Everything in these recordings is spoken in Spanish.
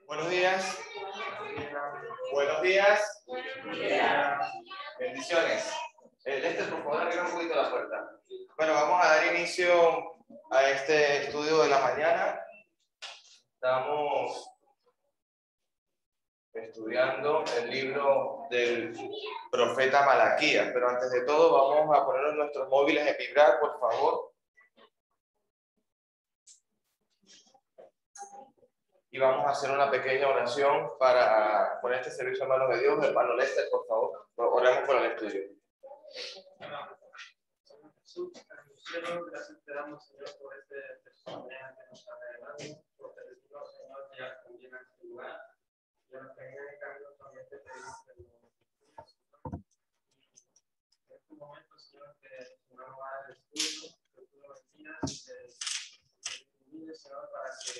Buenos días. Buenos días. Bendiciones. Lester, por favor, arriba un poquito la puerta. Bueno, vamos a dar inicio a este estudio de la mañana. Estamos estudiando el libro del profeta Malaquías, pero antes de todo vamos a poner nuestros móviles en vibrar, por favor. Y vamos a hacer una pequeña oración para poner este servicio en manos de Dios. Hermano Lester, por favor, oremos por el estudio. Jesús, gracias te damos, Señor, por este testimonio que nos ha regalado, porque decimos, Señor, que ya también en este lugar, y ahora también en cambio también te pedimos que lo en este momento, Señor, que Señor va a dar el estudio, que tú lo bendigas y te ilumines, Señor, para que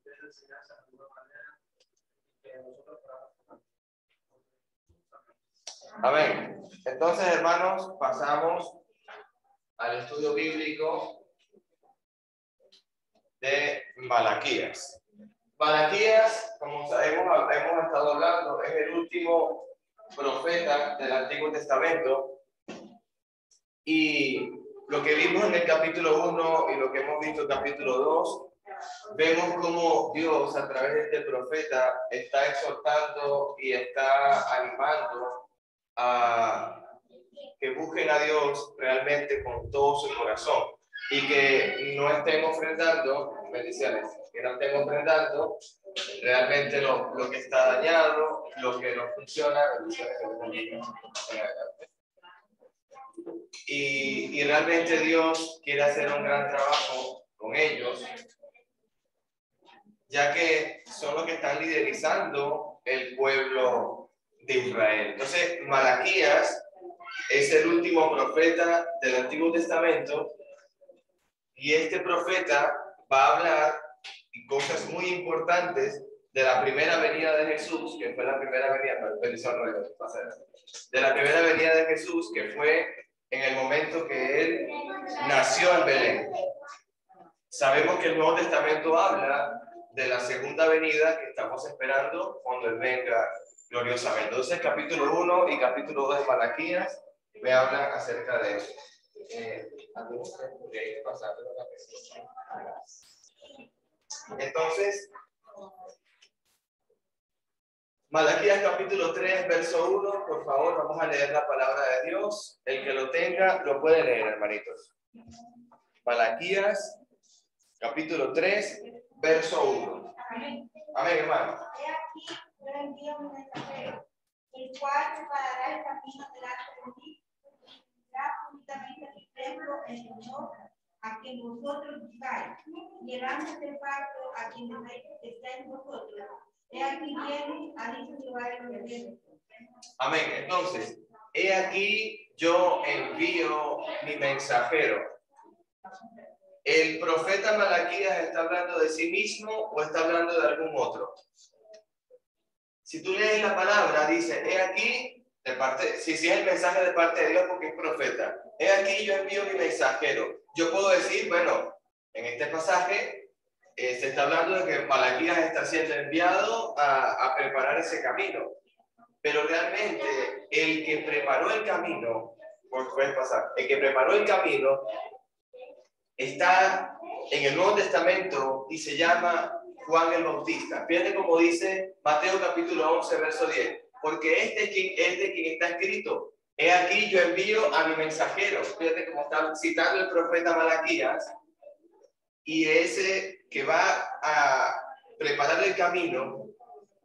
des enseñanza de alguna manera y que nosotros podamos. Amén. Entonces, hermanos, pasamos al estudio bíblico de Malaquías. Malaquías, como sabemos, hemos estado hablando, es el último profeta del Antiguo Testamento. Y lo que vimos en el capítulo 1 y lo que hemos visto en el capítulo 2, vemos cómo Dios, a través de este profeta, está exhortando y está animando a que busquen a Dios realmente con todo su corazón y que no estén ofrendando, bendiciones, que no estén ofrendando realmente lo que está dañado, lo que no funciona, bendiciones. Y realmente Dios quiere hacer un gran trabajo con ellos, ya que son los que están liderizando el pueblo de Israel. Entonces, Malaquías es el último profeta del Antiguo Testamento y este profeta va a hablar de cosas muy importantes de la primera venida de Jesús, que fue la primera venida, de la primera venida de Jesús, que fue en el momento que él nació en Belén. Sabemos que el Nuevo Testamento habla de la segunda venida que estamos esperando cuando él venga gloriosamente. Entonces, capítulo 1 y capítulo 2 de Malaquías me hablan acerca de eso. Entonces, Malaquías capítulo 3, verso 1, por favor, vamos a leer la palabra de Dios. El que lo tenga, lo puede leer, hermanitos. Malaquías capítulo 3, verso 1. Amén, hermano. He aquí, yo envío un mensajero, el cual preparará el camino delante de mí, y tendrá juntamente el templo el Señor, a quien vosotros buscáis, y el ángel del pacto, a quien está en vosotros. He aquí viene, ha dicho Jehová de los ejércitos. Amén. Entonces, he aquí yo envío mi mensajero. ¿El profeta Malaquías está hablando de sí mismo o está hablando de algún otro? Si tú lees la palabra, dice, he aquí, de parte, si es el mensaje de parte de Dios porque es profeta, he aquí yo envío mi mensajero. Yo puedo decir, bueno, en este pasaje se está hablando de que Malaquías está siendo enviado a preparar ese camino. Pero realmente el que preparó el camino, puedes pasar, el que preparó el camino está en el Nuevo Testamento y se llama Juan el Bautista. Fíjate cómo dice Mateo capítulo 11, verso 10. Porque este es de quien está escrito. He aquí yo envío a mi mensajero. Fíjate cómo está citando el profeta Malaquías. Y ese que va a preparar el camino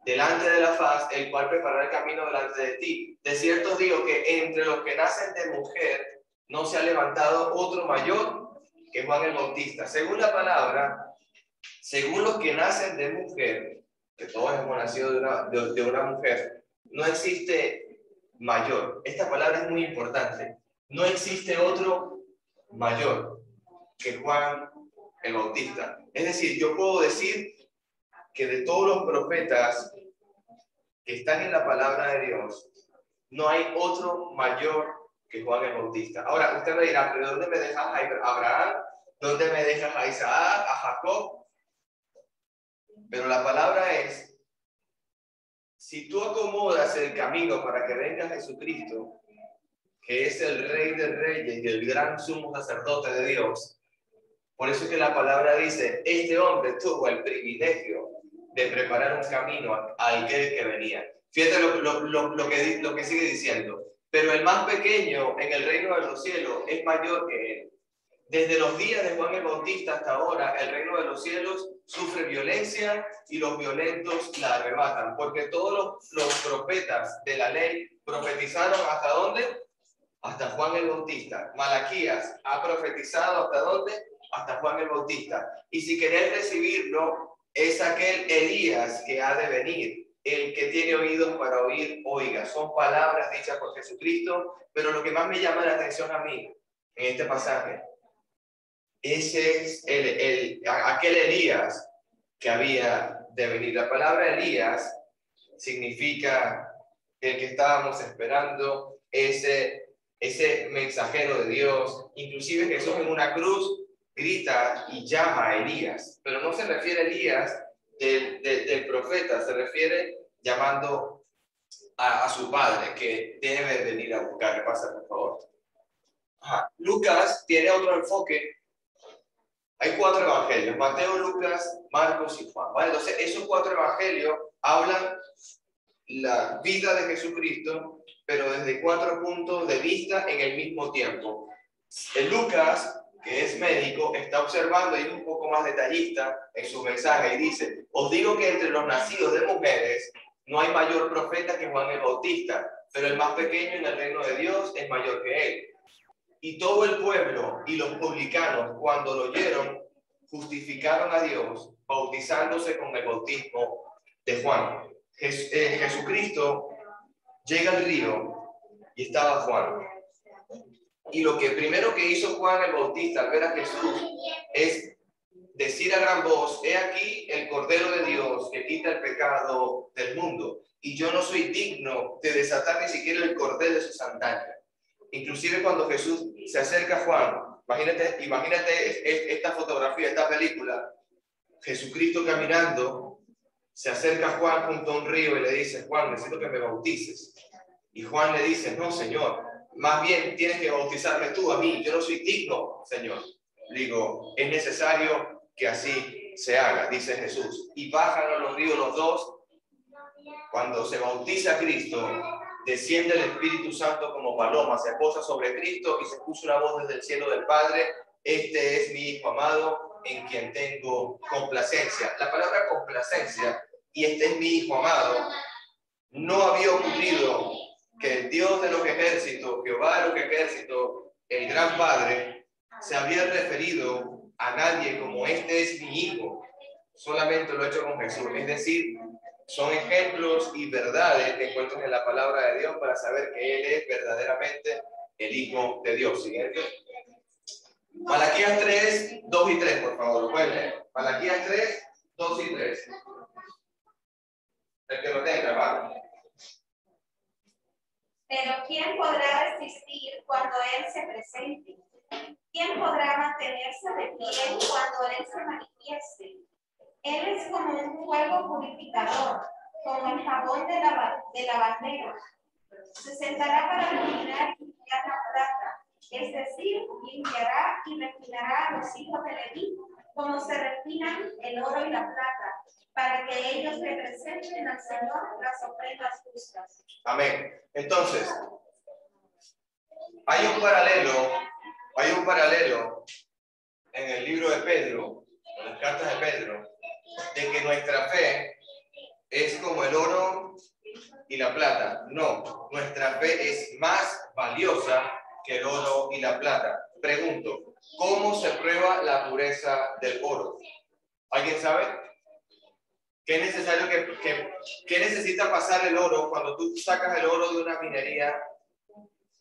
delante de la faz, el cual preparará el camino delante de ti. De cierto digo que entre los que nacen de mujer no se ha levantado otro mayor que Juan el Bautista. Según la palabra, según los que nacen de mujer, que todos hemos nacido de una mujer, no existe mayor. Esta palabra es muy importante. No existe otro mayor que Juan el Bautista. Es decir, yo puedo decir que de todos los profetas que están en la palabra de Dios, no hay otro mayor que Juan el Bautista. Ahora, usted me dirá, ¿pero dónde me dejas a Abraham? ¿Dónde me dejas a Isaac, a Jacob? Pero la palabra es, si tú acomodas el camino para que venga Jesucristo, que es el Rey de Reyes y el gran sumo sacerdote de Dios, por eso es que la palabra dice, este hombre tuvo el privilegio de preparar un camino a aquel que venía. Fíjate lo que sigue diciendo. Pero el más pequeño en el reino de los cielos es mayor que él. Desde los días de Juan el Bautista hasta ahora, el reino de los cielos sufre violencia y los violentos la arrebatan. Porque todos los profetas de la ley profetizaron ¿hasta dónde? Hasta Juan el Bautista. Malaquías ha profetizado ¿hasta dónde? Hasta Juan el Bautista. Y si queréis recibirlo, es aquel Elías que ha de venir. El que tiene oídos para oír, oiga. Son palabras dichas por Jesucristo, pero lo que más me llama la atención a mí en este pasaje, ese es aquel Elías que había de venir. La palabra Elías significa el que estábamos esperando, ese mensajero de Dios. Inclusive Jesús en una cruz grita y llama a Elías, pero no se refiere a Elías del profeta, se refiere llamando a su padre que debe venir a buscar. Pasa, por favor. Lucas tiene otro enfoque. Hay 4 evangelios: Mateo, Lucas, Marcos y Juan, ¿vale? Entonces esos 4 evangelios hablan la vida de Jesucristo, pero desde 4 puntos de vista en el mismo tiempo. El Lucas, que es médico, está observando y es un poco más detallista en su mensaje y dice: os digo que entre los nacidos de mujeres no hay mayor profeta que Juan el Bautista, pero el más pequeño en el reino de Dios es mayor que él. Y todo el pueblo y los publicanos, cuando lo oyeron, justificaron a Dios, bautizándose con el bautismo de Juan. Jesucristo llega al río y estaba Juan. Y lo que primero que hizo Juan el Bautista al ver a Jesús es decir a gran voz: he aquí el Cordero de Dios que quita el pecado del mundo. Y yo no soy digno de desatar ni siquiera el cordel de su sandalia. Inclusive cuando Jesús se acerca a Juan, imagínate esta fotografía, esta película. Jesucristo caminando, se acerca a Juan junto a un río y le dice: Juan, necesito que me bautices. Y Juan le dice: no, Señor, más bien tienes que bautizarme tú a mí, yo no soy digno, Señor. Digo, es necesario que así se haga, dice Jesús. Y bajan a los ríos los dos. Cuando se bautiza Cristo, desciende el Espíritu Santo como paloma, se posa sobre Cristo y se escucha una voz desde el cielo del Padre: este es mi Hijo amado, en quien tengo complacencia. La palabra complacencia y este es mi Hijo amado, no había ocurrido que el Dios de los ejércitos, Jehová de los ejércitos, el gran Padre, se había referido a nadie como: este es mi Hijo. Solamente lo ha hecho con Jesús. Es decir, son ejemplos y verdades que encuentras en la palabra de Dios para saber que Él es verdaderamente el Hijo de Dios. Siguiente. Malaquías 3, 2 y 3, por favor, lo pueden leer. Malaquías 3, 2 y 3. El que lo tenga, vale. Pero ¿quién podrá resistir cuando Él se presente? ¿Quién podrá mantenerse de pie cuando Él se manifieste? Él es como un fuego purificador, como el jabón de lavandero. Se sentará para refinar y limpiar la plata, es decir, limpiará y refinará a los hijos de Leví, como se refinan el oro y la plata, para que ellos representen al Señor las ofrendas justas. Amén. Entonces, hay un paralelo en el libro de Pedro, en las cartas de Pedro, de que nuestra fe es como el oro y la plata. No, nuestra fe es más valiosa que el oro y la plata. Pregunto, ¿cómo se prueba la pureza del oro? ¿Alguien sabe? ¿Qué es necesario qué necesita pasar el oro cuando tú sacas el oro de una minería?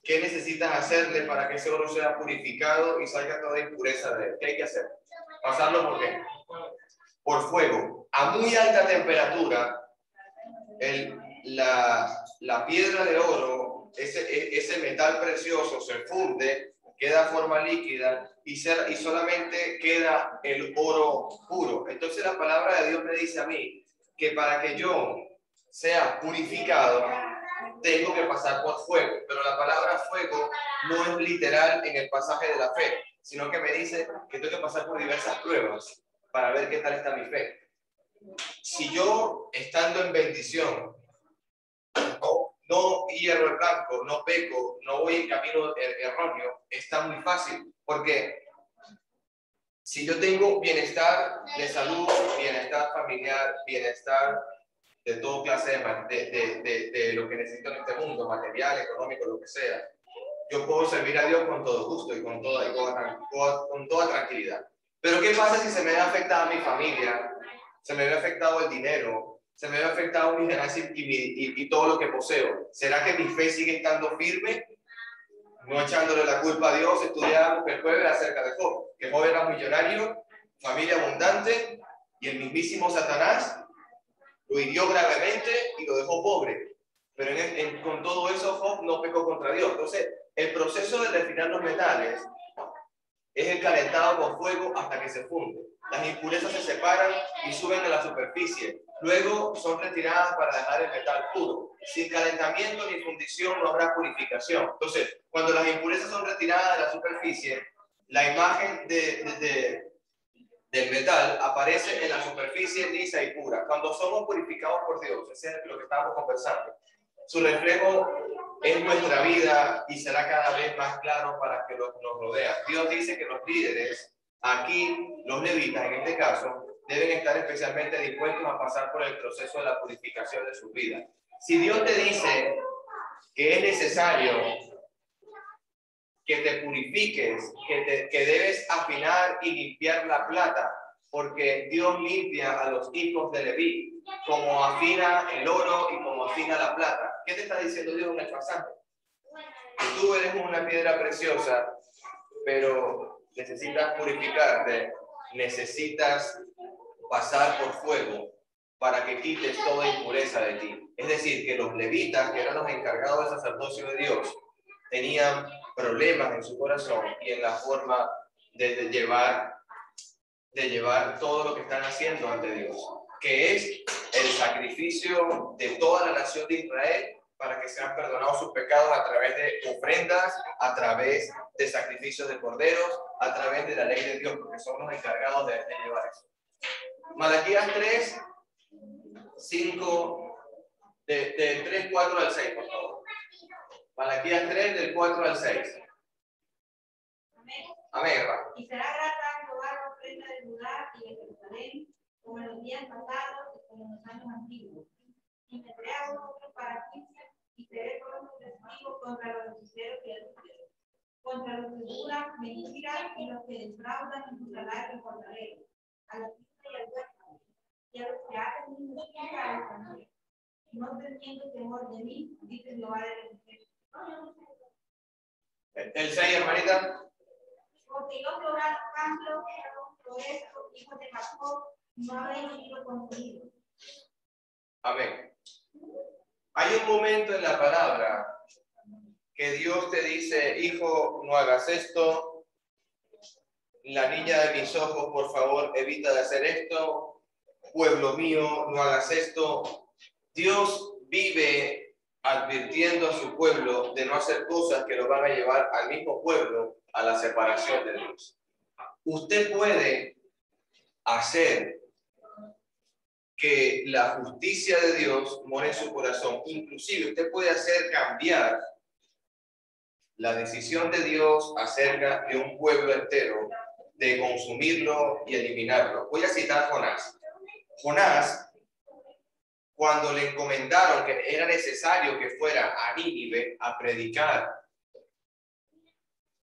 ¿Qué necesitas hacerle para que ese oro sea purificado y salga toda impureza de él? ¿Qué hay que hacer? ¿Pasarlo por qué? Por fuego. A muy alta temperatura, la piedra de oro, ese metal precioso se funde, queda forma líquida y solamente queda el oro puro. Entonces la palabra de Dios me dice a mí que para que yo sea purificado, tengo que pasar por fuego. Pero la palabra fuego no es literal en el pasaje de la fe, sino que me dice que tengo que pasar por diversas pruebas para ver qué tal está mi fe. Si yo, estando en bendición, no hierro el blanco, no peco, no voy en camino erróneo, está muy fácil. Porque si yo tengo bienestar de salud, bienestar familiar, bienestar de toda clase de lo que necesito en este mundo, material, económico, lo que sea, yo puedo servir a Dios con todo gusto y con toda tranquilidad. Pero ¿qué pasa si se me ve afectada mi familia? Se me ve afectado el dinero, se me ve afectado mis ganancias y todo lo que poseo. ¿Será que mi fe sigue estando firme? No echándole la culpa a Dios. Estudiamos el jueves acerca de Job, que Job era millonario, familia abundante, y el mismísimo Satanás lo hirió gravemente y lo dejó pobre. Pero con todo eso, Job no pecó contra Dios. Entonces, el proceso de refinar los metales es el calentado con fuego hasta que se funde. Las impurezas se separan y suben a la superficie. Luego son retiradas para dejar el metal puro. Sin calentamiento ni fundición no habrá purificación. Entonces, cuando las impurezas son retiradas de la superficie, la imagen del metal aparece en la superficie lisa y pura. Cuando somos purificados por Dios, ese es lo que estamos conversando, su reflejo es nuestra vida y será cada vez más claro para que nos rodea. Dios dice que los líderes, aquí los levitas en este caso, deben estar especialmente dispuestos a pasar por el proceso de la purificación de su vida. Si Dios te dice que es necesario que te purifiques, que debes afinar y limpiar la plata, porque Dios limpia a los hijos de Leví, como afina el oro y como afina la plata. ¿Qué te está diciendo Dios en el pasaje? Que tú eres una piedra preciosa, pero necesitas purificarte, necesitas pasar por fuego para que quites toda impureza de ti. Es decir, que los levitas, que eran los encargados del sacerdocio de Dios, tenían problemas en su corazón y en la forma de llevar todo lo que están haciendo ante Dios, que es el sacrificio de toda la nación de Israel para que sean perdonados sus pecados a través de ofrendas, a través de sacrificios de corderos, a través de la ley de Dios, porque son los encargados de llevar eso. Malaquías 3, 5, del 3, 4 al 6, por favor. Malaquías 3, del 4 al 6. Amén. Y será grata a Jehová la ofrenda de Judá y de Jerusalén, como en los días pasados y como en los años antiguos. Y me crea otro para 15, y seré por un testigo contra los hechiceros y adúlteros, contra los que juran mentiras y los que defraudan en su salario fortalero, a la pista y al huérfano, y a los que hacen injusticia al extranjero, no teniendo temor de mí, dice Jehová de los ejércitos. El 6, hermanita. Porque yo, Jehová, cambio por esto, hijos de Jacob, no habéis sido consumidos. Amén. Hay un momento en la palabra que Dios te dice: hijo, no hagas esto. La niña de mis ojos, por favor, evita de hacer esto. Pueblo mío, no hagas esto. Dios vive advirtiendo a su pueblo de no hacer cosas que lo van a llevar al mismo pueblo a la separación de Dios. Usted puede hacer que la justicia de Dios more en su corazón. Inclusive usted puede hacer cambiar la decisión de Dios acerca de un pueblo entero, de consumirlo y eliminarlo. Voy a citar Jonás. Jonás, cuando le encomendaron que era necesario que fuera a Nínive a predicar,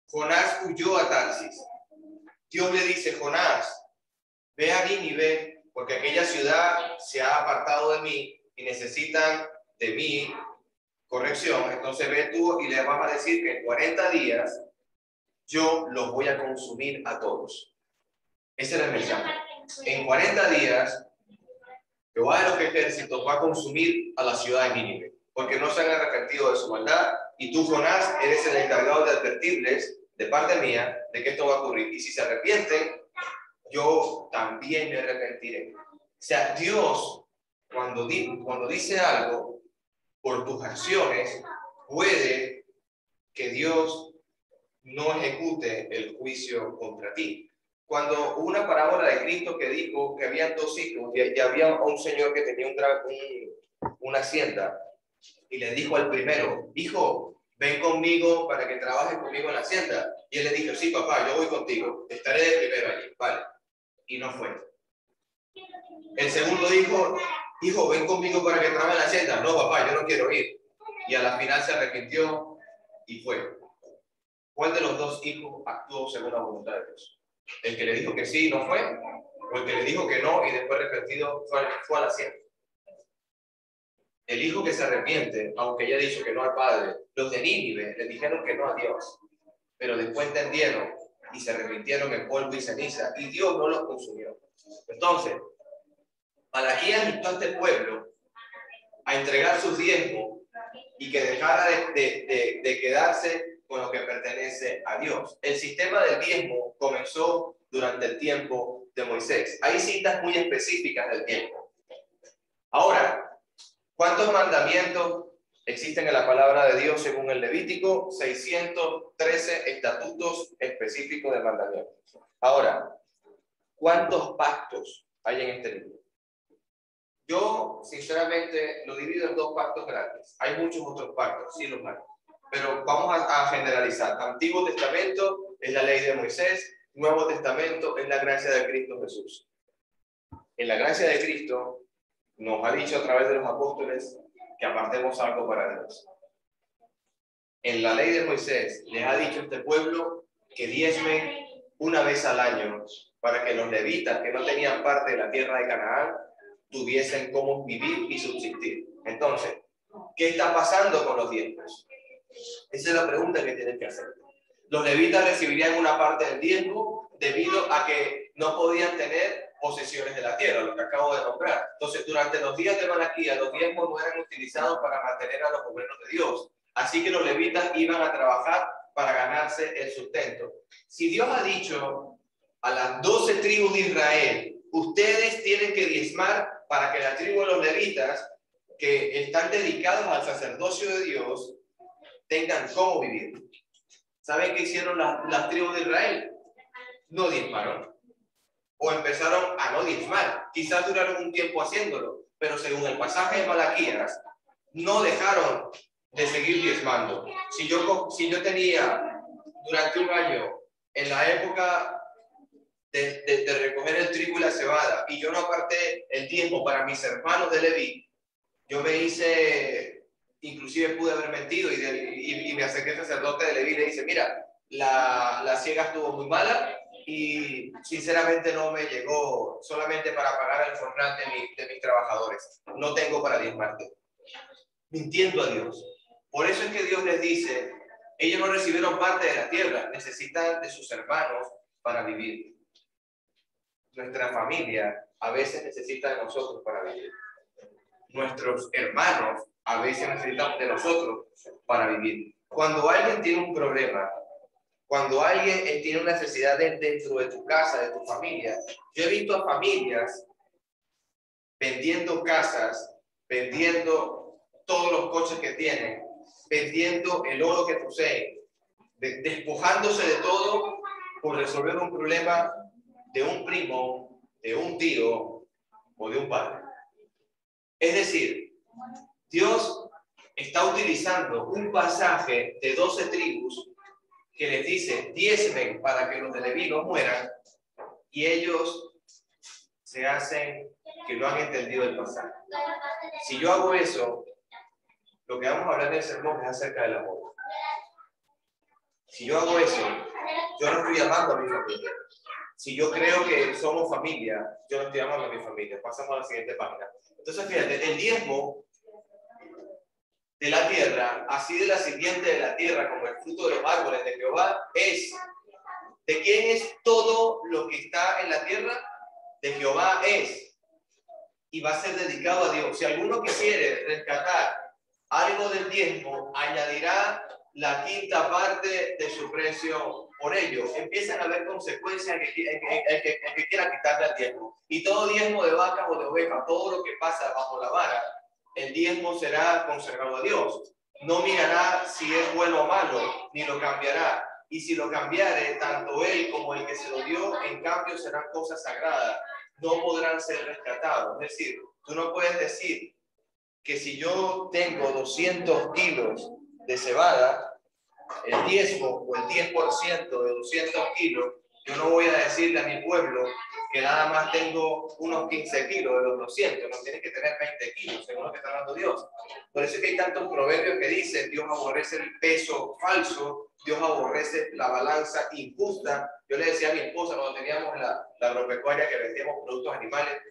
Jonás huyó a Tarsis. Dios le dice: Jonás, ve a Nínive, porque aquella ciudad se ha apartado de mí y necesitan de mí corrección. Entonces ve tú y le vas a decir que en 40 días yo los voy a consumir a todos. Ese era el mensaje. En 40 días Jehová de los ejércitos va a consumir a la ciudad de Nínive, porque no se han arrepentido de su maldad, y tú, Jonás, eres el encargado de advertirles, de parte mía, de que esto va a ocurrir. Y si se arrepienten, yo también me arrepentiré. O sea, Dios, cuando dice algo por tus acciones, puede que Dios no ejecute el juicio contra ti. Cuando hubo una parábola de Cristo que dijo que había dos hijos y había un señor que tenía una hacienda y le dijo al primero: hijo, ven conmigo para que trabajes conmigo en la hacienda. Y él le dijo: sí, papá, yo voy contigo, estaré de primero allí. Vale. Y no fue. El segundo dijo: hijo, ven conmigo para que trabaje en la hacienda. No, papá, yo no quiero ir. Y a la final se arrepintió y fue. ¿Cuál de los dos hijos actuó según la voluntad de Dios? ¿El que le dijo que sí y no fue? ¿O el que le dijo que no y después arrepentido fue a la hacienda? El hijo que se arrepiente, aunque haya dicho que no al padre, los de Nínive le dijeron que no a Dios, pero después entendieron y se arrepintieron en polvo y ceniza, y Dios no los consumió. Entonces, Malaquías invitó a este pueblo a entregar sus diezmos y que dejara de quedarse con lo que pertenece a Dios. El sistema del diezmo comenzó durante el tiempo de Moisés. Hay citas muy específicas del tiempo. Ahora, ¿cuántos mandamientos existen en la palabra de Dios según el Levítico? 613 estatutos específicos de mandamientos. Ahora, ¿cuántos pactos hay en este libro? Yo, sinceramente, lo divido en dos pactos grandes. Hay muchos otros pactos, sí los hay. Pero vamos a generalizar. Antiguo Testamento es la ley de Moisés. Nuevo Testamento es la gracia de Cristo Jesús. En la gracia de Cristo nos ha dicho a través de los apóstoles que apartemos algo para Dios. En la ley de Moisés les ha dicho a este pueblo que diezmen una vez al año para que los levitas que no tenían parte de la tierra de Canaán tuviesen cómo vivir y subsistir. Entonces, ¿qué está pasando con los diezmos? Esa es la pregunta que tienen que hacer. Los levitas recibirían una parte del diezmo debido a que no podían tener posesiones de la tierra, lo que acabo de nombrar. Entonces, durante los días de Malaquías, los diezmos no eran utilizados para mantener a los obreros de Dios. Así que los levitas iban a trabajar para ganarse el sustento. Si Dios ha dicho a las 12 tribus de Israel: ustedes tienen que diezmar para que la tribu de los levitas, que están dedicados al sacerdocio de Dios, tengan cómo vivir. ¿Saben qué hicieron las tribus de Israel? No diezmaron. O empezaron a no diezmar. Quizás duraron un tiempo haciéndolo, pero según el pasaje de Malaquías, no dejaron de seguir diezmando. Si yo tenía durante un año, en la época de recoger el trigo y la cebada, y yo no aparté el diezmo para mis hermanos de Leví, yo me hice, inclusive pude haber mentido y me acerqué al sacerdote de Leví y le dice: mira, la siega estuvo muy mala y sinceramente no me llegó solamente para pagar el jornal de mis trabajadores. No tengo para diezmarte. Mintiendo a Dios. Por eso es que Dios les dice: ellos no recibieron parte de la tierra, necesitan de sus hermanos para vivir. Nuestra familia a veces necesita de nosotros para vivir. Nuestros hermanos a veces necesitan de nosotros para vivir. Cuando alguien tiene un problema, cuando alguien tiene una necesidad dentro de tu casa, de tu familia, yo he visto a familias vendiendo casas, vendiendo todos los coches que tienen, vendiendo el oro que poseen, despojándose de todo por resolver un problema de un primo, de un tío o de un padre. Es decir, Dios está utilizando un pasaje de 12 tribus que les dice: diezmen para que los de Leví no mueran, y ellos se hacen que no han entendido el pasaje. Si yo hago eso, lo que vamos a hablar en el sermón es acerca del amor. Si yo hago eso, yo no estoy amando a mi familia. Si yo creo que somos familia, yo no estoy amando a mi familia. Pasamos a la siguiente página. Entonces, fíjate, el diezmo de la tierra, así de la simiente de la tierra como el fruto de los árboles de Jehová, es ¿de quién es todo lo que está en la tierra? De Jehová es, y va a ser dedicado a Dios. Si alguno quisiere rescatar algo del diezmo, añadirá la quinta parte de su precio por ello empiezan a haber consecuencias el que quiera quitarle al diezmo. Y todo diezmo de vacas o de ovejas, todo lo que pasa bajo la vara, el diezmo será consagrado a Dios. No mirará si es bueno o malo, ni lo cambiará. Y si lo cambiare, tanto él como el que se lo dio, en cambio serán cosas sagradas, no podrán ser rescatados. Es decir, tú no puedes decir que si yo tengo 200 kilos de cebada, el diezmo o el 10% de 200 kilos, yo no voy a decirle a mi pueblo que nada más tengo unos 15 kilos de los 200, no tienes que tener 20 kilos, según lo que está dando Dios. Por eso es que hay tantos proverbios que dicen, Dios aborrece el peso falso, Dios aborrece la balanza injusta. Yo le decía a mi esposa cuando teníamos la agropecuaria que vendíamos productos animales,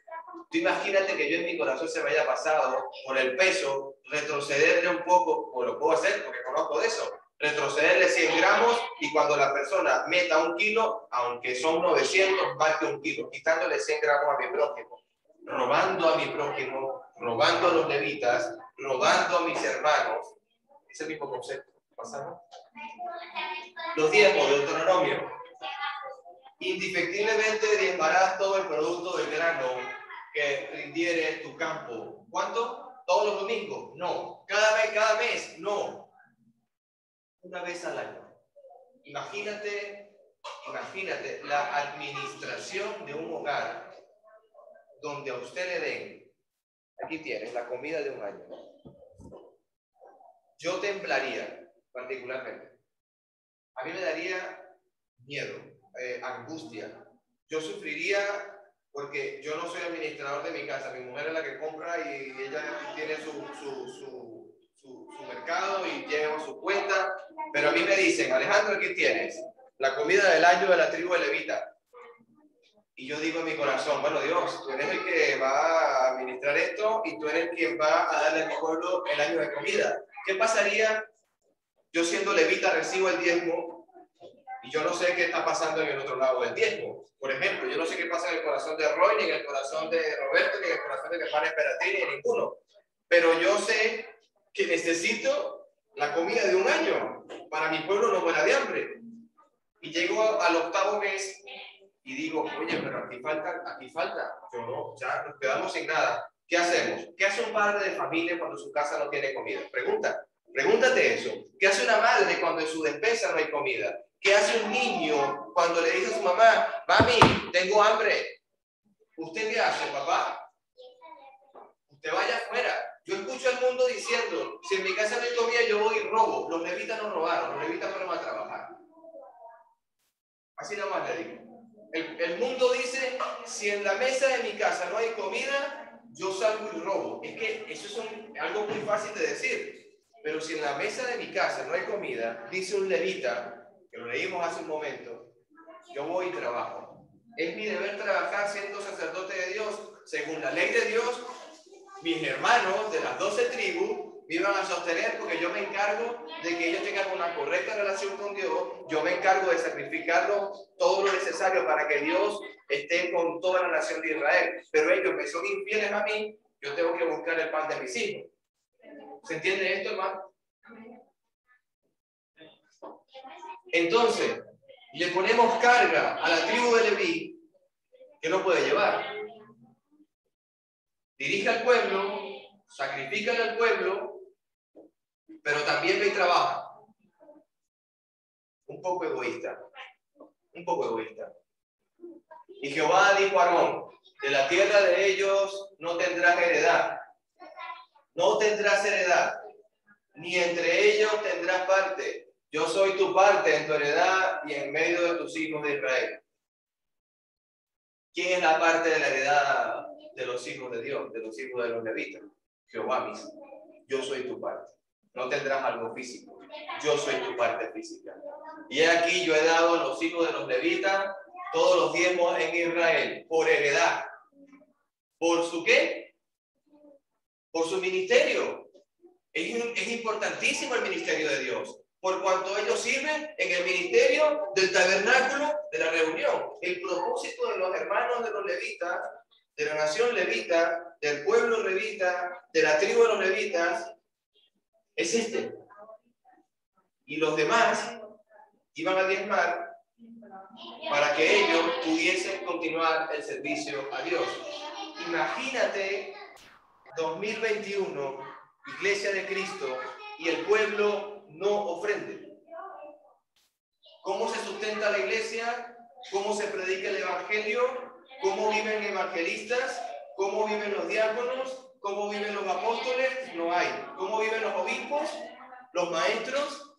tú imagínate que yo en mi corazón se me haya pasado por el peso, retrocederle un poco, o lo puedo hacer porque conozco de eso, retrocederle 100 gramos y cuando la persona meta 1 kilo, aunque son 900, baste 1 kilo, quitándole 100 gramos a mi prójimo, robando a mi prójimo, robando a los levitas, robando a mis hermanos. Es el mismo concepto. ¿Pasamos? Los diezmos de Deuteronomio. Indefectiblemente diezmarás todo el producto del grano que rindiere tu campo. ¿Cuánto? ¿Todos los domingos? No. ¿Cada mes? No. Una vez al año. Imagínate la administración de un hogar donde a usted le den, aquí tienes la comida de un año. Yo temblaría particularmente. A mí me daría miedo, angustia. Yo sufriría porque yo no soy administrador de mi casa. Mi mujer es la que compra y ella tiene su mercado y lleva su cuenta. Pero a mí me dicen, Alejandro, ¿qué tienes? La comida del año de la tribu de Levita. Y yo digo en mi corazón, bueno, Dios, tú eres el que va a administrar esto y tú eres quien va a darle a mi pueblo el año de comida. ¿Qué pasaría? Yo siendo levita recibo el diezmo y yo no sé qué está pasando en el otro lado del diezmo. Por ejemplo, yo no sé qué pasa en el corazón de Roy, ni en el corazón de Roberto, ni en el corazón de mi hermana Esperatriz, ni en ninguno. Pero yo sé que necesito la comida de un año para mi pueblo no muera de hambre. Y llego al 8º mes y digo, oye, pero aquí falta. Yo no, ya nos quedamos sin nada. ¿Qué hacemos? ¿Qué hace un padre de familia cuando su casa no tiene comida? Pregúntate eso. ¿Qué hace una madre cuando en su despensa no hay comida? ¿Qué hace un niño cuando le dice a su mamá, mami, tengo hambre? ¿Usted qué hace, papá? Usted vaya afuera. Yo escucho al mundo diciendo, si en mi casa no hay comida, yo voy y robo. Los levitas no robaron, los levitas fueron a trabajar. Así nomás le digo. El mundo dice, si en la mesa de mi casa no hay comida, yo salgo y robo. Es que eso es algo muy fácil de decir. Pero si en la mesa de mi casa no hay comida, dice un levita, que lo leímos hace un momento, yo voy y trabajo. Es mi deber trabajar siendo sacerdote de Dios. Según la ley de Dios, mis hermanos de las 12 tribus me iban a sostener porque yo me encargo de que ellos tengan una correcta relación con Dios. Yo me encargo de sacrificarlo todo lo necesario para que Dios esté con toda la nación de Israel. Pero ellos me son infieles a mí, yo tengo que buscar el pan de mis hijos. ¿Se entiende esto, hermano? Entonces, le ponemos carga a la tribu de Leví que no puede llevar. Dirige al pueblo, sacrifícale al pueblo, pero también ve y trabaja. Un poco egoísta. Y Jehová dijo a Aarón, de la tierra de ellos no tendrás heredad. No tendrás heredad, ni entre ellos tendrás parte. Yo soy tu parte en tu heredad y en medio de tus hijos de Israel. ¿Quién es la parte de la heredad de los hijos de Dios, de los hijos de los levitas? Jehová mismo. Yo soy tu parte. No tendrás algo físico. Yo soy tu parte física. Y aquí yo he dado a los hijos de los levitas todos los diezmos en Israel por heredad. ¿Por su qué? Por su ministerio. Es importantísimo el ministerio de Dios, por cuanto ellos sirven en el ministerio del tabernáculo de la reunión. El propósito de los hermanos de los levitas, de la nación levita, del pueblo levita, de la tribu de los levitas, es este. Y los demás iban a diezmar para que ellos pudiesen continuar el servicio a Dios. Imagínate 2021, Iglesia de Cristo, y el pueblo no ofrende. ¿Cómo se sustenta la iglesia? ¿Cómo se predica el evangelio? ¿Cómo viven evangelistas? ¿Cómo viven los diáconos? ¿Cómo viven los apóstoles? No hay. ¿Cómo viven los obispos? ¿Los maestros?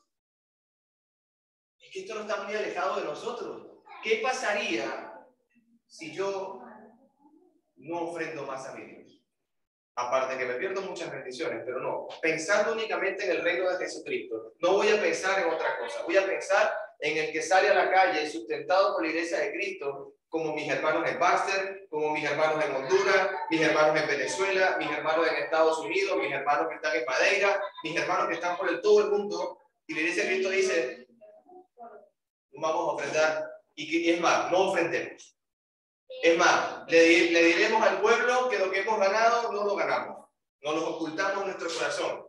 Es que esto no está muy alejado de nosotros. ¿Qué pasaría si yo no ofrendo más a mi Dios? Aparte que me pierdo muchas bendiciones, pero no. Pensando únicamente en el reino de Jesucristo, no voy a pensar en otra cosa. Voy a pensar en el que sale a la calle sustentado por la iglesia de Cristo, como mis hermanos en Baxter, como mis hermanos en Honduras, mis hermanos en Venezuela, mis hermanos en Estados Unidos, mis hermanos que están en Madeira, mis hermanos que están por todo el mundo. Y la iglesia de Cristo dice, vamos a ofrendar. Y es más, no ofrendemos. Es más, le diremos al pueblo que lo que hemos ganado no lo ganamos. No lo ocultamos en nuestro corazón.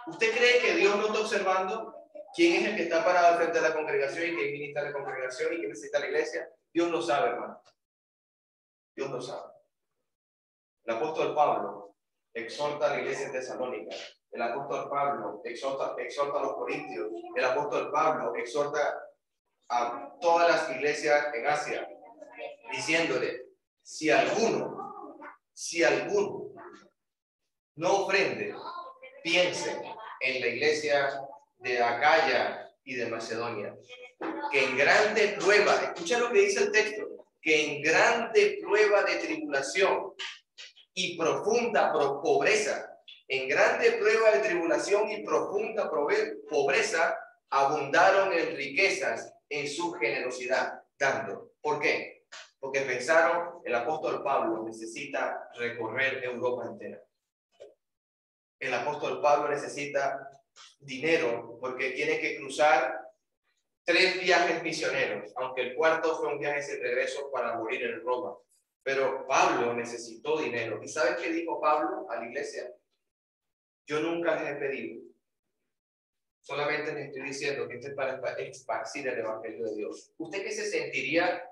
¿Usted cree que Dios no está observando quién es el que está parado al frente de la congregación y quién ministra la congregación y quién necesita la iglesia? Dios lo sabe, hermano. Dios lo sabe. El apóstol Pablo exhorta a la iglesia en Tesalónica. El apóstol Pablo exhorta a los corintios. El apóstol Pablo exhorta a todas las iglesias en Asia, diciéndole, si alguno no ofrende, piense en la iglesia de Acaya y de Macedonia, que en grande prueba, escucha lo que dice el texto, que en grande prueba de tribulación y profunda pobreza, en grande prueba de tribulación y profunda pobreza, abundaron en riquezas en su generosidad, dando. ¿Por qué? Porque pensaron, el apóstol Pablo necesita recorrer Europa entera. El apóstol Pablo necesita dinero porque tiene que cruzar 3 viajes misioneros, aunque el cuarto fue un viaje de regreso para morir en Roma. Pero Pablo necesitó dinero. ¿Y sabes qué dijo Pablo a la iglesia? Yo nunca les he pedido. Solamente les estoy diciendo que esto es para esparcir el evangelio de Dios. ¿Usted qué se sentiría?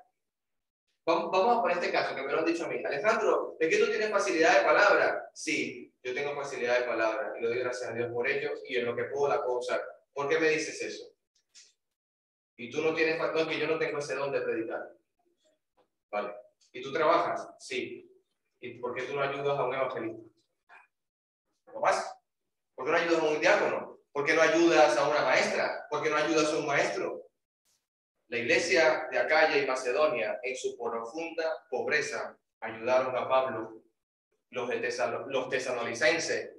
Vamos a poner este caso que me lo han dicho a mí. Alejandro, ¿es que tú tienes facilidad de palabra? Sí, yo tengo facilidad de palabra y le doy gracias a Dios por ello y en lo que puedo la puedo usar. ¿Por qué me dices eso? Y tú no tienes, no, que yo no tengo ese don de predicar. Vale. ¿Y tú trabajas? Sí. ¿Y por qué tú no ayudas a un evangelista? ¿No más? ¿Por qué no ayudas a un diácono? ¿Por qué no ayudas a una maestra? ¿Por qué no ayudas a un maestro? La iglesia de Acaya y Macedonia, en su profunda pobreza, ayudaron a Pablo. Los tesalonicenses,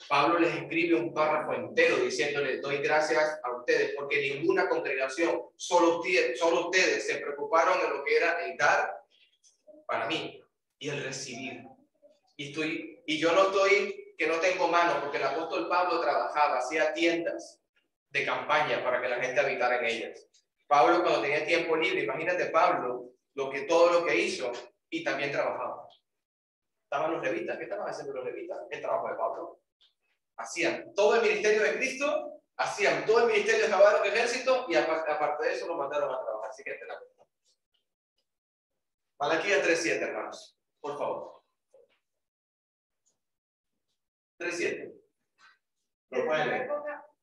Pablo les escribe un párrafo entero diciéndole, doy gracias a ustedes, porque ninguna congregación, solo ustedes se preocuparon en lo que era el dar para mí y el recibir. Y yo no estoy, que no tengo mano, porque el apóstol Pablo trabajaba, hacía tiendas de campaña para que la gente habitara en ellas. Pablo, cuando tenía tiempo libre, imagínate Pablo, todo lo que hizo, y también trabajaba. Estaban los levitas. ¿Qué estaban haciendo los levitas? El trabajo de Pablo. Hacían todo el ministerio de Cristo, hacían todo el ministerio de Jehová del ejército, y aparte de eso los mandaron a trabajar. Así que te la cuento. Malaquías 3:7, hermanos. Por favor. 3:7. ¿Lo pueden leer?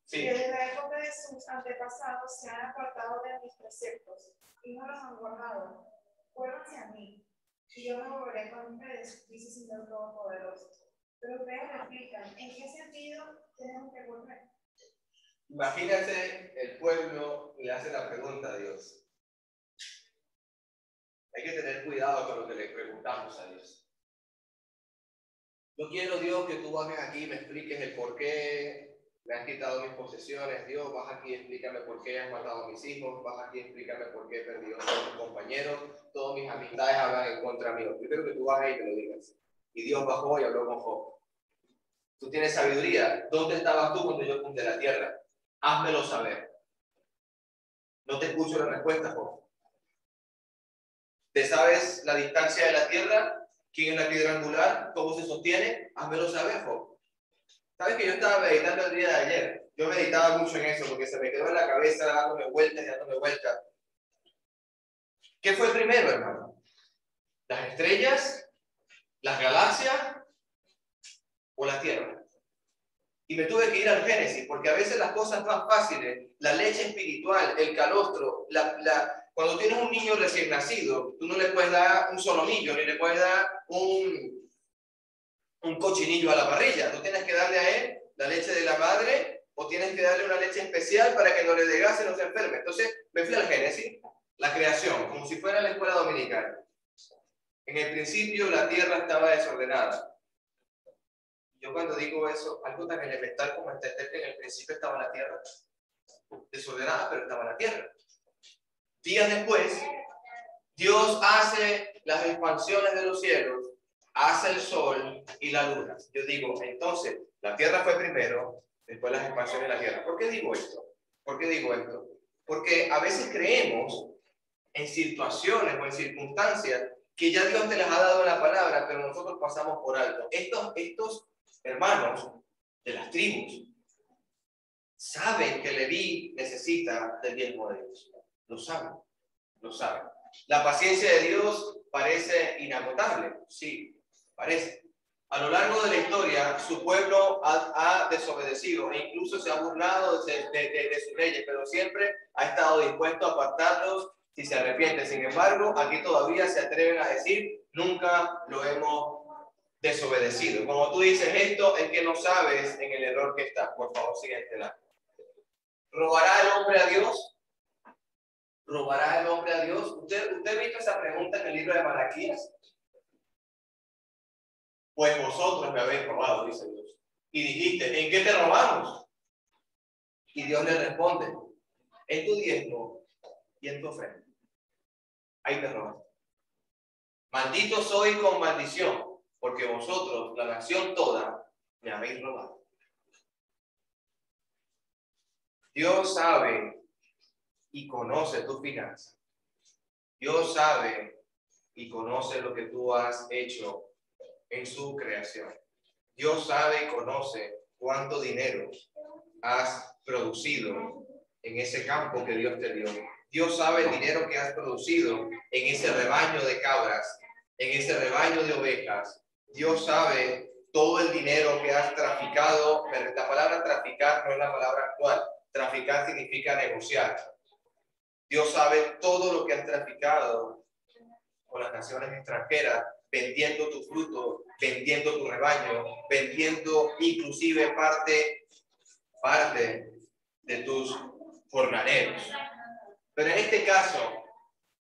Sí. Desde la época de sus antepasados se han apartado de mis preceptos y no los han guardado. Vuélvanse a mí, y yo me volveré con ustedes, dice el Señor Todopoderoso. Pero ustedes replican, ¿en qué sentido tenemos que volver? Imagínate, el pueblo le hace la pregunta a Dios. Hay que tener cuidado con lo que le preguntamos a Dios. Yo quiero, Dios, que tú bajes aquí y me expliques el por qué me has quitado mis posesiones. Dios, vas aquí y explícame por qué has matado a mis hijos. Vas aquí y explícame por qué he perdido a todos mis compañeros. Todas mis amistades hablan en contra mío. Yo quiero que tú bajes y me lo digas. Y Dios bajó y habló con Job. Tú tienes sabiduría. ¿Dónde estabas tú cuando yo fundé la tierra? Házmelo saber. No te escucho la respuesta, Job. ¿Te sabes la distancia de la tierra? ¿Quién es la piedra angular? ¿Cómo se sostiene? Házmelo saber, Job. ¿Sabes que yo estaba meditando el día de ayer? Yo meditaba mucho en eso porque se me quedó en la cabeza dándome vueltas y dándome vueltas. ¿Qué fue primero, hermano? ¿Las estrellas? ¿Las galaxias? ¿O la tierra? Y me tuve que ir al Génesis, porque a veces las cosas más fáciles, la leche espiritual, el calostro, cuando tienes un niño recién nacido, tú no le puedes dar un solomillo, ni le puedes dar un cochinillo a la parrilla. Tú tienes que darle a él la leche de la madre, o tienes que darle una leche especial para que no le dé gas y no se enferme. Entonces me fui al Génesis, la creación, como si fuera la escuela dominical. En el principio la tierra estaba desordenada. Yo cuando digo eso, algo tan elemental como entender que en el principio estaba la tierra desordenada, pero estaba la tierra. Días después, Dios hace las expansiones de los cielos, hace el sol y la luna. Yo digo, entonces, la tierra fue primero, después las expansiones de la tierra. ¿Por qué digo esto? ¿Por qué digo esto? Porque a veces creemos en situaciones o en circunstancias que ya Dios te las ha dado en la palabra, pero nosotros pasamos por alto. Estos hermanos de las tribus saben que Leví necesita del diezmo de Dios. Lo saben, lo saben. La paciencia de Dios parece inagotable, sí, parece. A lo largo de la historia, su pueblo ha desobedecido e incluso se ha burlado de sus leyes, pero siempre ha estado dispuesto a apartarlos si se arrepiente. Sin embargo, aquí todavía se atreven a decir, nunca lo hemos desobedecido. Cuando tú dices esto, es que no sabes en el error que estás. Por favor, siguiente la. ¿Robará el hombre a Dios? ¿Robará el hombre a Dios? ¿Usted ha visto esa pregunta en el libro de Malaquías? Pues vosotros me habéis robado, dice Dios. Y dijiste, ¿en qué te robamos? Y Dios le responde, en tu diezmo y en tu ofrenda. Ahí te robaste. Maldito soy con maldición, porque vosotros, la nación toda, me habéis robado. Dios sabe y conoce tu finanza. Dios sabe y conoce lo que tú has hecho en su creación. Dios sabe y conoce cuánto dinero has producido en ese campo que Dios te dio. Dios sabe el dinero que has producido en ese rebaño de cabras, en ese rebaño de ovejas. Dios sabe todo el dinero que has traficado. La palabra traficar no es la palabra actual. Traficar significa negociar. Dios sabe todo lo que has traficado con las naciones extranjeras, vendiendo tu fruto, vendiendo tu rebaño, vendiendo inclusive parte de tus jornaleros. Pero en este caso,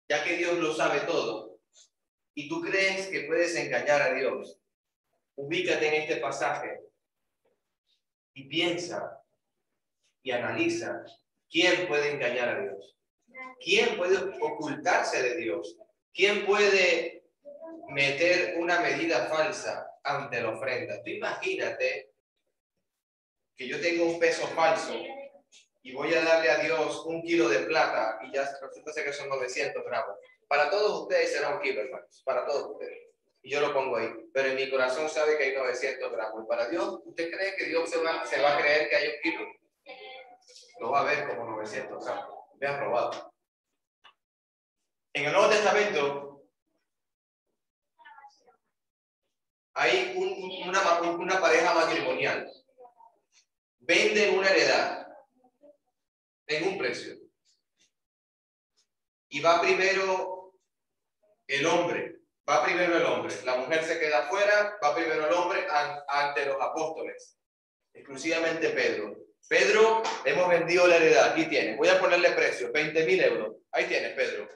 ya que Dios lo sabe todo, y tú crees que puedes engañar a Dios, ubícate en este pasaje y piensa y analiza quién puede engañar a Dios, quién puede ocultarse de Dios, quién puede meter una medida falsa ante la ofrenda. Tú imagínate que yo tengo un peso falso y voy a darle a Dios 1 kilo de plata y ya resulta ser que son 900 gramos. Para todos ustedes será 1 kilo, hermanos, para todos ustedes. Y yo lo pongo ahí, pero en mi corazón sabe que hay 900 gramos. Y para Dios, ¿usted cree que Dios se va a creer que hay 1 kilo? Lo va a ver como 900 gramos. Me han robado. En el Nuevo Testamento hay una pareja matrimonial. Venden una heredad en un precio. Y va primero el hombre. La mujer se queda afuera, va primero el hombre ante los apóstoles. Exclusivamente Pedro. Pedro, hemos vendido la heredad. Aquí tienes. Voy a ponerle precio. 20.000 euros. Ahí tienes, Pedro.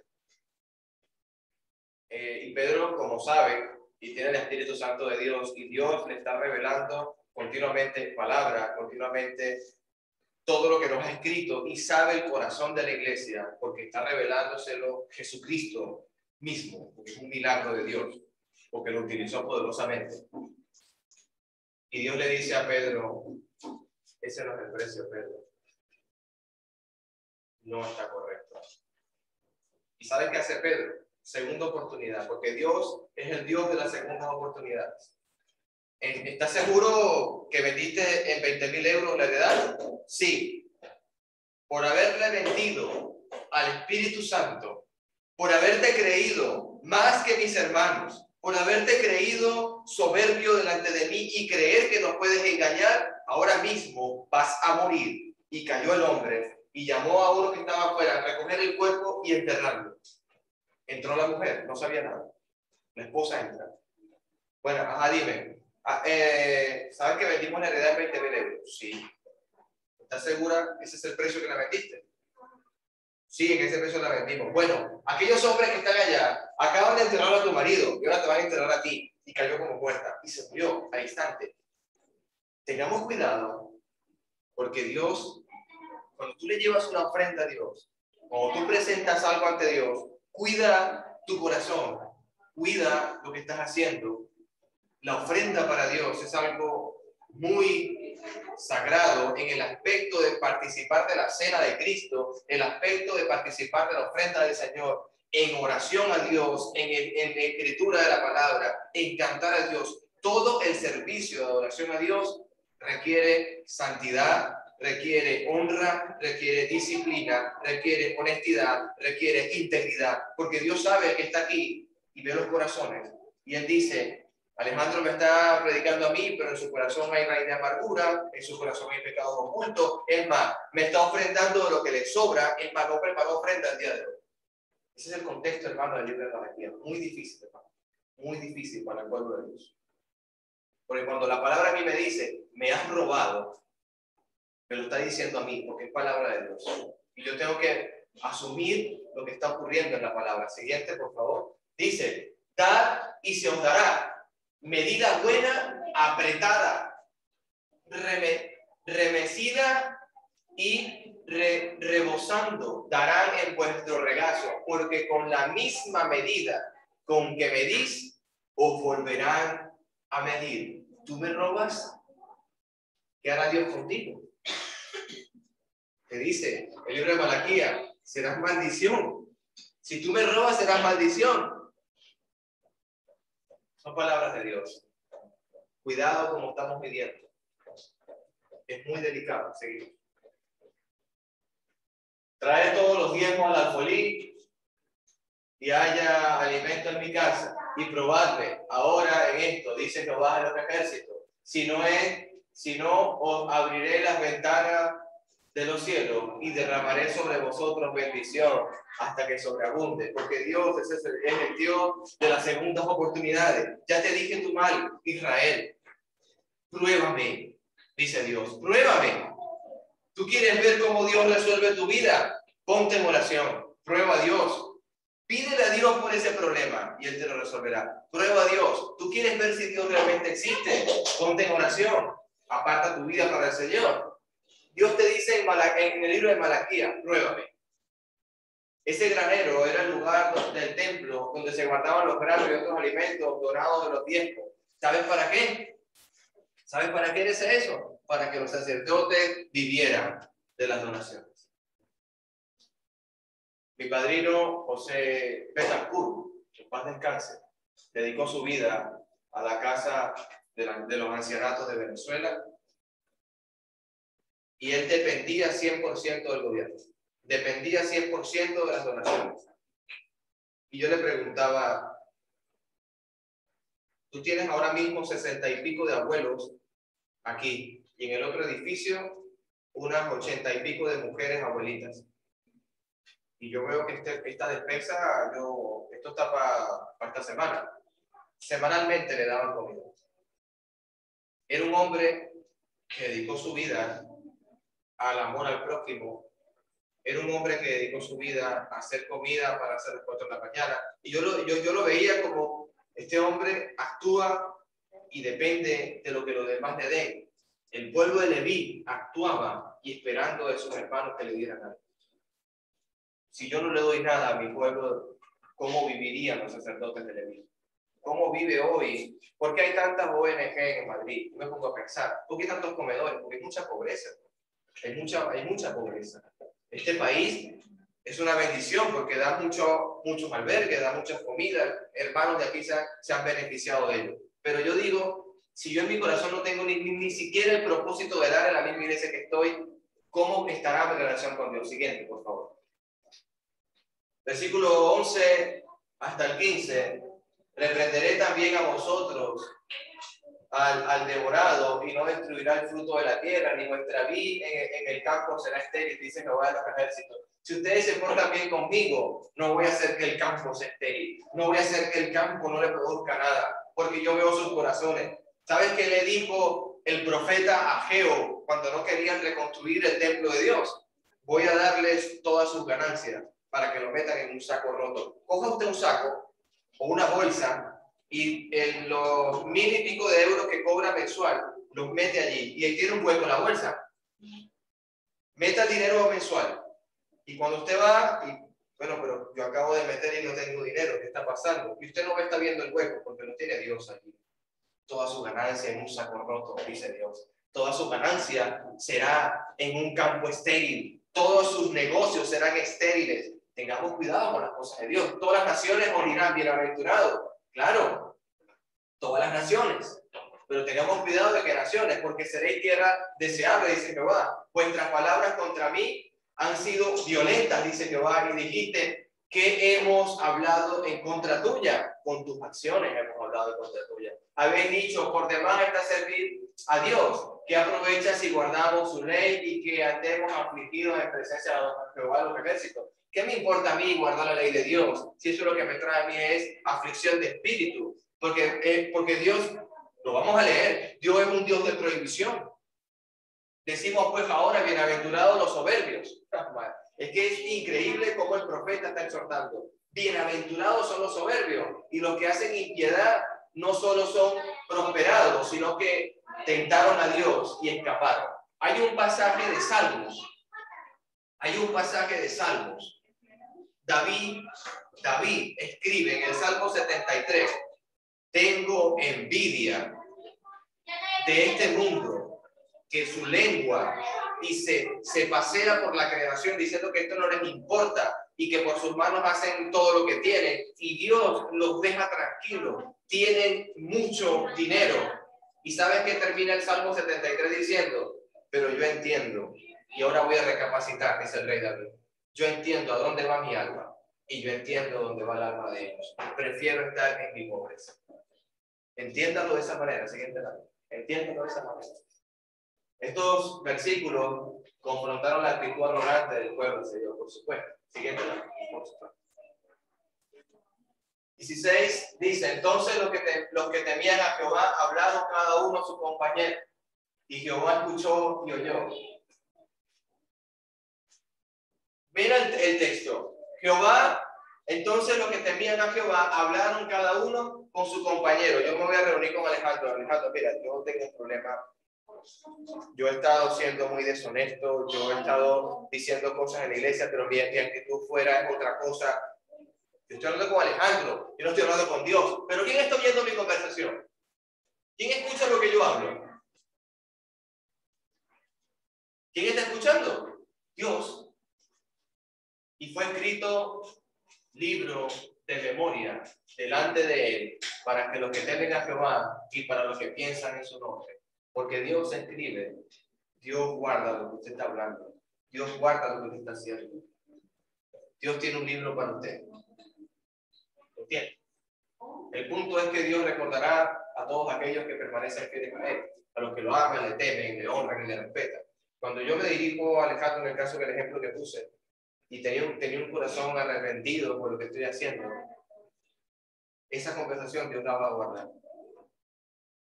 Y Pedro, como sabe, y tiene el Espíritu Santo de Dios, y Dios le está revelando continuamente palabra, continuamente todo lo que nos ha escrito, y sabe el corazón de la iglesia, porque está revelándoselo Jesucristo mismo, porque es un milagro de Dios, porque lo utilizó poderosamente. Y Dios le dice a Pedro, ese no es el precio, Pedro. No está correcto. ¿Y sabes qué hace Pedro? Segunda oportunidad, porque Dios es el Dios de las segundas oportunidades. ¿Estás seguro que vendiste en 20.000 euros la heredad? Sí. Por haberle vendido al Espíritu Santo por haberte creído más que mis hermanos, por haberte creído soberbio delante de mí y creer que nos puedes engañar, ahora mismo vas a morir. Y cayó el hombre y llamó a uno que estaba afuera a recoger el cuerpo y enterrarlo. Entró la mujer, no sabía nada. La esposa entra. Bueno, ajá, dime. ¿Sabes que vendimos la heredad en 20.000 euros? Sí. ¿Estás segura que ese es el precio que la vendiste? Sí, en ese precio la vendimos. Bueno, aquellos hombres que están allá acaban de enterrar a tu marido y ahora te van a enterrar a ti. Y cayó como muerta y se murió al instante. Tengamos cuidado, porque Dios, cuando tú le llevas una ofrenda a Dios, cuando tú presentas algo ante Dios, cuida tu corazón, cuida lo que estás haciendo. La ofrenda para Dios es algo muy sagrado en el aspecto de participar de la cena de Cristo, el aspecto de participar de la ofrenda del Señor, en oración a Dios, en escritura de la palabra, en cantar a Dios. Todo el servicio de adoración a Dios requiere santidad, requiere honra, requiere disciplina, requiere honestidad, requiere integridad, porque Dios sabe que está aquí y ve los corazones. Y Él dice: Alejandro me está predicando a mí, pero en su corazón hay raíz de amargura, en su corazón hay pecado oculto. Es más, me está ofrendando lo que le sobra, es más, no preparó ofrenda el día de hoy. Ese es el contexto, hermano, del libro de Malaquías. Muy difícil, hermano. Muy difícil para el pueblo de Dios. Porque cuando la palabra a mí me dice, me has robado, me lo está diciendo a mí, porque es palabra de Dios. Y yo tengo que asumir lo que está ocurriendo en la palabra. Siguiente, por favor. Dice: dad y se os dará. Medida buena, apretada, remecida y rebosando darán en vuestro regazo, porque con la misma medida con que medís, os volverán a medir. ¿Tú me robas? ¿Qué hará Dios contigo? Te dice el libro de Malaquías: serás maldición. Si tú me robas, serás maldición. Son palabras de Dios. Cuidado como estamos midiendo. Es muy delicado. Seguimos. Trae todos los diezmos al alfolí y haya alimento en mi casa. Y probadme ahora en esto, dice Jehová de los ejércitos. Si no, os abriré las ventanas de los cielos y derramaré sobre vosotros bendición hasta que sobreabunde, porque Dios es el Dios de las segundas oportunidades. Ya te dije tu mal, Israel. Pruébame, dice Dios, pruébame. ¿Tú quieres ver cómo Dios resuelve tu vida? Ponte en oración, prueba a Dios. Pídele a Dios por ese problema y Él te lo resolverá. Prueba a Dios. ¿Tú quieres ver si Dios realmente existe? Ponte en oración. Aparta tu vida para el Señor. Dios te dice en el libro de Malaquías: pruébame. Ese granero era el lugar del templo donde se guardaban los granos y otros alimentos donados de los diezmos. ¿Sabes para qué? ¿Sabes para qué era eso? Para que los sacerdotes vivieran de las donaciones. Mi padrino José Betancourt, que paz descanse, dedicó su vida a la casa de los ancianatos de Venezuela. Y él dependía 100% del gobierno. Dependía 100% de las donaciones. Y yo le preguntaba: tú tienes ahora mismo 60 y pico de abuelos aquí, y en el otro edificio unas 80 y pico de mujeres abuelitas. Y yo veo que esta despensa, esto está para esta semana. Semanalmente le daban comida. Era un hombre que dedicó su vida al amor al prójimo. Era un hombre que dedicó su vida a hacer comida para hacer las 4 de la mañana. Y yo lo veía como este hombre actúa y depende de lo que los demás le den. El pueblo de Leví actuaba y esperando de sus hermanos que le dieran algo. Si yo no le doy nada a mi pueblo, ¿cómo vivirían los sacerdotes de Leví? ¿Cómo vive hoy? ¿Por qué hay tantas ONG en Madrid? Yo me pongo a pensar. ¿Por qué tantos comedores? Porque hay mucha pobreza. Hay mucha pobreza. Este país es una bendición porque da muchos albergues, da muchas comidas. Hermanos de aquí se han beneficiado de ello. Pero yo digo, si yo en mi corazón no tengo ni siquiera el propósito de dar en la misma iglesia que estoy, ¿cómo estará mi relación con Dios? Siguiente, por favor. Versículo 11 hasta el 15. Reprenderé también a vosotros al devorado, y no destruirá el fruto de la tierra, ni vuestra vid en el campo será estéril, dice Jehová de los ejércitos. Si ustedes se portan bien conmigo, no voy a hacer que el campo sea estéril, no voy a hacer que el campo no le produzca nada, porque yo veo sus corazones. ¿Sabes qué le dijo el profeta a Ageo cuando no querían reconstruir el templo de Dios? Voy a darles todas sus ganancias para que lo metan en un saco roto. Coja usted un saco o una bolsa y en los 1.000 y pico de euros que cobra mensual, los mete allí y ahí tiene un hueco en la bolsa. Meta el dinero mensual y cuando usted va y, bueno, pero yo acabo de meter y no tengo dinero, ¿qué está pasando? Y usted no está viendo el hueco porque no tiene Dios allí. Toda su ganancia en un saco roto, dice Dios. Toda su ganancia será en un campo estéril. Todos sus negocios serán estériles. Tengamos cuidado con las cosas de Dios. Todas las naciones morirán bienaventurados. Claro, todas las naciones. Pero tengamos cuidado de qué naciones, porque seréis tierra deseable, dice Jehová. Vuestras palabras contra mí han sido violentas, dice Jehová, y dijiste que hemos hablado en contra tuya. Con tus acciones hemos hablado en contra tuya. Habéis dicho, por demás está servir a Dios, que aprovecha si guardamos su ley y que andemos afligidos en presencia de Jehová de los ejércitos. ¿Qué me importa a mí guardar la ley de Dios? Si eso lo que me trae a mí es aflicción de espíritu. Porque Dios, lo vamos a leer, Dios es un Dios de prohibición. Decimos pues ahora, bienaventurados los soberbios. Es que es increíble cómo el profeta está exhortando. Bienaventurados son los soberbios, y los que hacen impiedad no solo son prosperados, sino que tentaron a Dios y escaparon. Hay un pasaje de Salmos. David escribe en el Salmo 73, tengo envidia de este mundo que su lengua y se pasea por la creación diciendo que esto no les importa y que por sus manos hacen todo lo que tienen y Dios los deja tranquilos, tienen mucho dinero. ¿Y sabes qué termina el Salmo 73 diciendo? Pero yo entiendo, y ahora voy a recapacitar, dice el rey David, yo entiendo a dónde va mi alma y yo entiendo dónde va el alma de ellos. Prefiero estar en mi pobreza. Entiéndalo de esa manera, siguiente lápiz. Entiéndalo de esa manera. Estos versículos confrontaron la actitud arrogante del pueblo del Señor, por supuesto. Siguiente lápiz, por supuesto. 16 dice, entonces los que temían a Jehová hablaron cada uno a su compañero, y Jehová escuchó y oyó. Mira el texto. Entonces los que temían a Jehová hablaron cada uno con su compañero. Yo me voy a reunir con Alejandro. Alejandro, mira, yo tengo un problema. Yo he estado siendo muy deshonesto, yo he estado diciendo cosas en la iglesia, pero mi actitud fuera es otra cosa. Yo estoy hablando con Alejandro, yo no estoy hablando con Dios. Pero ¿quién está oyendo mi conversación? ¿Quién escucha lo que yo hablo? ¿Quién está escuchando? Dios. Y fue escrito libro de memoria delante de él para que los que temen a Jehová y para los que piensan en su nombre. Porque Dios escribe, Dios guarda lo que usted está hablando, Dios guarda lo que usted está haciendo. Dios tiene un libro para usted. ¿Entiende? El punto es que Dios recordará a todos aquellos que permanecen fieles a él, a los que lo aman, le temen, le honran y le respetan. Cuando yo me dirijo a Alejandro, en el caso del ejemplo que puse, y tenía un corazón arrepentido por lo que estoy haciendo, esa conversación Dios la va a guardar.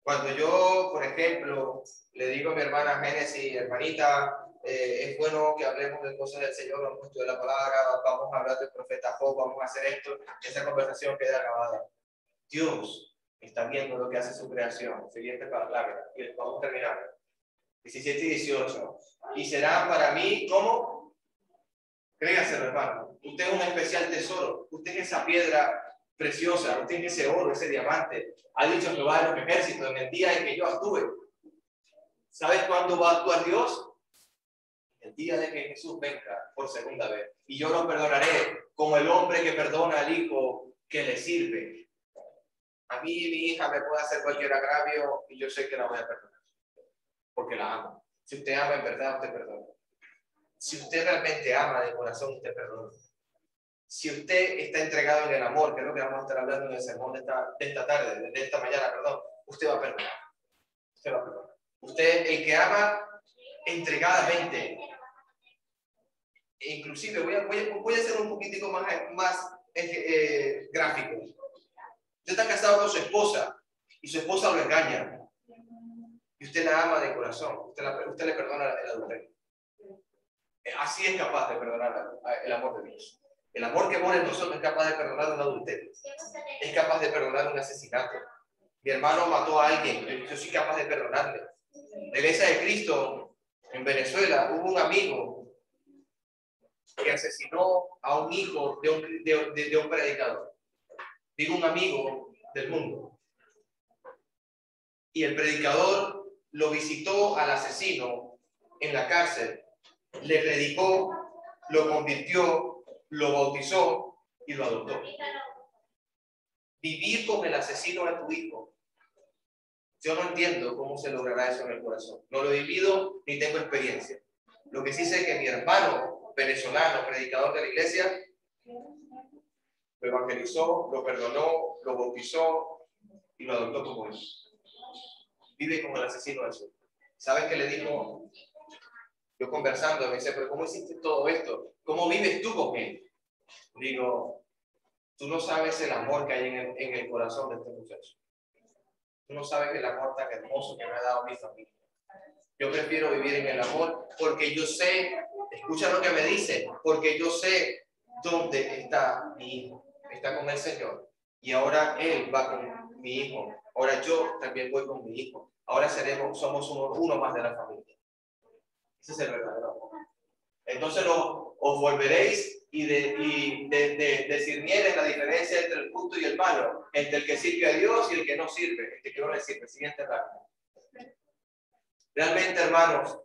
Cuando yo, por ejemplo, le digo a mi hermana Génesis, hermanita, es bueno que hablemos de cosas del Señor, vamos a estudiar la palabra, vamos a hablar del profeta Job, vamos a hacer esto, esa conversación queda grabada. Dios está viendo lo que hace su creación. Siguiente palabra, y vamos a terminar. 17 y 18. Y será para mí, ¿cómo? Créaselo, hermano. Usted es un especial tesoro. Usted es esa piedra preciosa. Usted es ese oro, ese diamante. Ha dicho Jehová de los ejércitos en el día en que yo actúe. ¿Sabes cuándo va a actuar Dios? El día de que Jesús venga por segunda vez. Y yo lo perdonaré como el hombre que perdona al hijo que le sirve. A mí mi hija me puede hacer cualquier agravio y yo sé que la voy a perdonar. Porque la amo. Si usted ama en verdad, usted perdona. Si usted realmente ama de corazón, usted perdona. Si usted está entregado en el amor, que es lo que vamos a estar hablando en el sermón de esta tarde, de esta mañana, perdón, usted va a perdonar. Usted va a perdonar. Usted, el que ama entregadamente, inclusive voy a ser un poquitico más gráfico. Usted está casado con su esposa y su esposa lo engaña y usted la ama de corazón, usted le perdona el adulterio. Así es capaz de perdonar el amor de Dios. El amor que mora en nosotros es capaz de perdonar un adulterio, es capaz de perdonar un asesinato. Mi hermano mató a alguien, yo soy capaz de perdonarle. En la iglesia de Cristo en Venezuela hubo un amigo que asesinó a un hijo de un predicador. Digo, un amigo del mundo. Y el predicador lo visitó al asesino en la cárcel, le predicó, lo convirtió, lo bautizó y lo adoptó. Vivir con el asesino de tu hijo. Yo no entiendo cómo se logrará eso en el corazón. No lo he vivido ni tengo experiencia. Lo que sí sé es que mi hermano venezolano, predicador de la iglesia, lo evangelizó, lo perdonó, lo bautizó y lo adoptó como hijo. Vive como el asesino de su hijo. ¿Sabes qué le dijo? Yo conversando, me dice, pero ¿cómo hiciste todo esto? ¿Cómo vives tú con él? Digo, tú no sabes el amor que hay en el corazón de este muchacho. Tú no sabes el amor tan hermoso que me ha dado mi familia. Yo prefiero vivir en el amor porque yo sé, escucha lo que me dice, porque yo sé dónde está mi hijo. Está con el Señor. Y ahora él va con mi hijo. Ahora yo también voy con mi hijo. Ahora somos uno más de la familia. Ese es el verdadero amor. Entonces os volveréis y discernieres la diferencia entre el justo y el malo, entre el que sirve a Dios y el que no sirve, el que no le sirve. Siguiente página. Realmente, hermanos,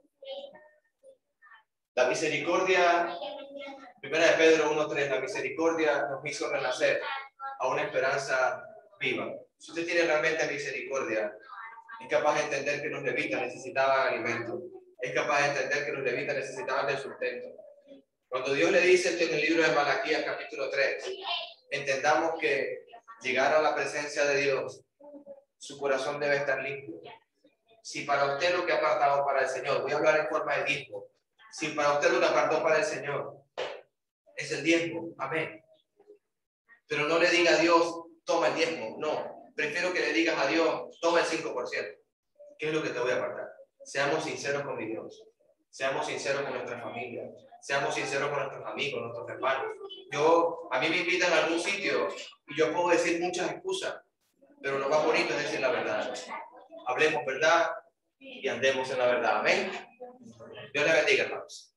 la misericordia, 1 de Pedro 1:3, la misericordia nos hizo renacer a una esperanza viva. Si usted tiene realmente misericordia, es capaz de entender que los levitas necesitaban alimento, es capaz de entender que los levitas necesitaban del sustento. Cuando Dios le dice esto en el libro de Malaquías capítulo 3, entendamos que llegar a la presencia de Dios, su corazón debe estar limpio. Si para usted lo que ha apartado para el Señor, voy a hablar en forma de diezmo, si para usted lo que apartó para el Señor es el diezmo, amén. Pero no le diga a Dios, toma el diezmo, no. Prefiero que le digas a Dios, toma el 5%. ¿Qué es lo que te voy a apartar? Seamos sinceros con mi Dios. Seamos sinceros con nuestra familia. Seamos sinceros con nuestros amigos, nuestros hermanos. A mí me invitan a algún sitio y yo puedo decir muchas excusas, pero lo más bonito es decir la verdad. Hablemos verdad y andemos en la verdad. Amén. Dios le bendiga, hermanos.